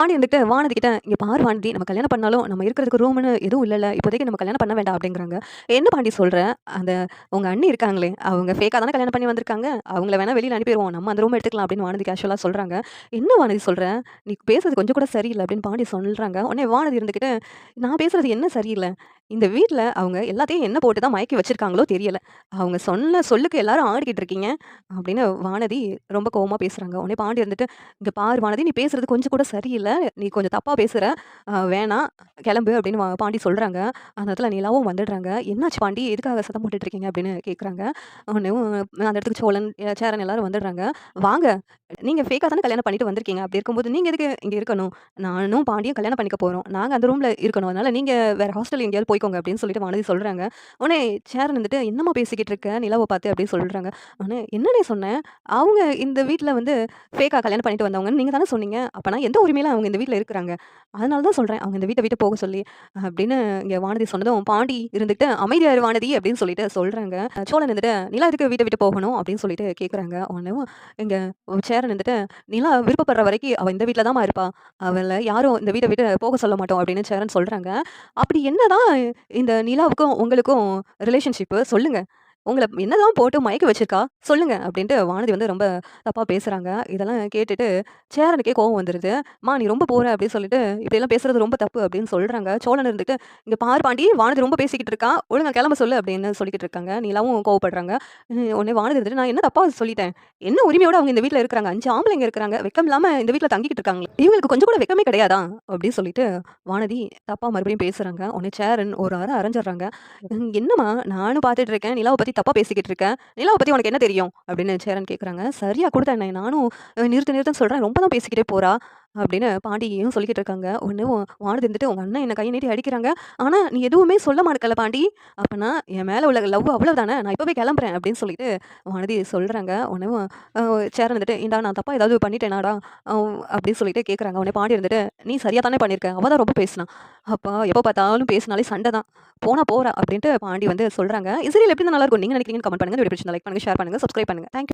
பாண்டி இருந்துட்டு வானதி கிட்ட, "இங்க பாரு வானதி, நம்ம கல்யாணம் பண்ணாலும் நம்ம இருக்கிறதுக்கு ரூம்ன்னு எதுவும் இல்லல்ல. இப்போதைக்கு நம்ம கல்யாணம் பண்ண வேண்டாம்" அப்படிங்கிறாங்க. "என்ன பாண்டி சொல்ற? அந்த உங்க அண்ணி இருக்காங்களே, அவங்க ஃபேக்கா தானே கல்யாணம் பண்ணி வந்திருக்காங்க. அவங்கள வேணா வெளியில அனுப்பிருவோம். நம்ம அந்த ரூம் எடுத்துக்கலாம்" அப்படின்னு வானதி கேஷுவலா சொல்றாங்க. "என்ன வானதி சொல்ற? நீ பேசுறது கொஞ்சம் கூட சரியில்ல" அப்படின்னு பாண்டி சொல்றாங்க. உடனே வானதி இருந்துகிட்டு, "நான் பேசுறது என்ன சரியில்ல? இந்த வீட்ல அவங்க எல்லாத்தையும் என்ன போட்டு தான் மயக்கி வச்சிருக்காங்களோ தெரியல. அவங்க சொன்ன சொல்லுக்கு எல்லாரும் ஆடிக்கிட்டு இருக்கீங்க" அப்படின்னு வானதி ரொம்ப கோவமா பேசுறாங்க. உடனே பாண்டி இருந்துட்டு, "இங்க பாரு வானதி, நீ பேசுறது கொஞ்சம் கூட சரியில்ல. நீ கொஞ்சம் தப்பா பேசுற. வேணாம் கிளம்பு" அப்படின்னு பாண்டி சொல்றாங்க. அந்த இடத்துல நிலாவும் வந்துடுறாங்க. "என்னாச்சு பாண்டி? எதுக்காக சத்தம் போட்டுட்டு இருக்கீங்க?" அப்படின்னு கேட்குறாங்க. உடனேவும் அந்த இடத்துக்கு சோழன், சேரன் எல்லாரும் வந்துடுறாங்க. "வாங்க. நீங்க ஃபேக்கா தானே கல்யாணம் பண்ணிட்டு வந்திருக்கீங்க. அப்படி இருக்கும்போது நீங்க எதுக்கு இங்க இருக்கணும்? நானும் பாண்டியும் கல்யாணம் பண்ணிக்க போறோம். நாங்க அந்த ரூம்ல இருக்கணும். அதனால நீங்க வேற ஹாஸ்டல் எங்கேயாவது போய்க்கோங்க" அப்படின்னு சொல்லிட்டு வானதி சொல்றாங்க. உடனே சேரன் வந்துட்டு, "என்னம்மா பேசிக்கிட்டு இருக்க நிலாவ பார்த்து?" அப்படின்னு சொல்றாங்க. உடனே, "என்னண்ணே சொன்னேன்? அவங்க இந்த வீட்ல வந்து ஃபேக்கா கல்யாணம் பண்ணிட்டு வந்தவங்கன்னு நீங்க தானே சொன்னீங்க. அப்பனா எந்த உரிமையில அவங்க இந்த வீட்ல இருக்கிறாங்க? அதனால தான் சொல்றேன். அவங்க இந்த வீட்ட விட்டு போக சொல்லி" அப்படின்னு இங்க வானதி சொன்னதும், பாண்டி இருந்துகிட்டு, "அமைதியா இரு வானதி" அப்படின்னு சொல்லிட்டு சொல்றாங்க. சோழன் இருந்துட்டு, "நிலா எதுக்கு வீட்ட விட்டு போகணும்?" அப்படின்னு சொல்லிட்டு கேட்குறாங்க. உடனேவும் இங்க சேரன் இருந்துட்டு, "நிலா விருப்பப்படுற வரைக்கும் அவ இந்த வீட்ல தாம்மா இருப்பா. அவள யாரும் இந்த வீட்ட விட்டு போக சொல்ல மாட்டோம்" அப்படின்னு சேரன் சொல்றாங்க. "அப்படி என்னதான் இந்த நிலாவுக்கும் உங்களுக்கும் ரிலேஷன்ஷிப்பு? சொல்லுங்க. உங்கள என்னதான் போட்டு மயக்க வச்சிருக்கா? சொல்லுங்க" அப்படின்ட்டு வானதி வந்து ரொம்ப தப்பா பேசுறாங்க. இதெல்லாம் கேட்டுட்டு சேரனுக்கே கோவம் வந்துருது. "அம்மா நீ ரொம்ப போற" அப்படின்னு சொல்லிட்டு, "இப்படியெல்லாம் பேசுறது ரொம்ப தப்பு" அப்படின்னு சொல்றாங்க. சோழன் இருந்துட்டு, "இங்க பாரு பாண்டி, வானதி ரொம்ப பேசிக்கிட்டு இருக்கா. ஒழுங்கா கிளம்ப சொல்லு" அப்படின்னு சொல்லிக்கிட்டு இருக்காங்க. நிலாவும் கோவப்படுறாங்க. உடனே வானதி இருந்துட்டு, "நான் என்ன தப்பா சொல்லிட்டேன்? என்ன உரிமையோட அவங்க இந்த வீட்ல இருக்கிறாங்க? 5 ஆம்பளைங்க இருக்கிறாங்க. வெட்கம் இல்லாம இந்த வீட்ல தங்கிக்கிட்டு இருக்காங்களே. இவங்களுக்கு கொஞ்சம் கூட வெட்கமே கிடையாதா?" அப்படின்னு சொல்லிட்டு வானதி தப்பா மறுபடியும் பேசுறாங்க. உடனே சேரன் ஒரு அறை அரஞ்சர்றாங்க. "என்னம்மா நானும் பார்த்துட்டு இருக்கேன். நிலாவ பத்தி தப்பா பேசிக்கிட்டு இருக்க. நிலாவ பத்தி உனக்கு என்ன தெரியும்?" அப்படின்னு சேரன் கேட்குறாங்க. "சரியா குடுத்தா என்ன? நானும் நிறுத்து நிறுத்துன்னு சொல்றேன். ரொம்ப தான் பேசிக்கிட்டே போறா" அப்படின்னு பாண்டியும் சொல்லிக்கிட்டு இருக்காங்க. உடனே வானதி இருந்துட்டு, "உங்க அண்ணன் என்ன கைய நீட்டி அடிக்கிறாங்க. ஆனா நீ எதுவுமே சொல்ல மாட்டேக்கல்ல பாண்டி. அப்பன்னா என் மேல உள்ள லவ் அவ்வளவுதானே. நான் இப்பவே கிளம்புறேன்" அப்படின்னு சொல்லிட்டு வானதி சொல்றாங்க. உடனேவும் அ சேரன் வந்துட்டு, "ஏன்டா நான் தப்பா ஏதாவது பண்ணிட்டேனாடா?" அப்படின்னு சொல்லிட்டு கேட்குறாங்க. உடனே பாண்டி இருந்துட்டு, "நீ சரியா தானே பண்ணியிருக்க. அவ தான் ரொம்ப பேசினா. அப்பா எப்ப பார்த்தாலும் பேசினாலே சண்டை தான். போனா போறா" அப்படின்ட்டு பாண்டி வந்து சொல்றாங்க. இந்த சீரியல் எப்படி இருந்தா நல்லாருக்கும் நீங்க நினைக்கிறீங்கன்னு கமெண்ட் பண்ணுங்க. இந்த வீடியோ பிடிச்சிருந்தா லைக் பண்ணுங்க, ஷேர் பண்ணுங்க, சப்ஸ்கிரைப் பண்ணுங்க. Thank you.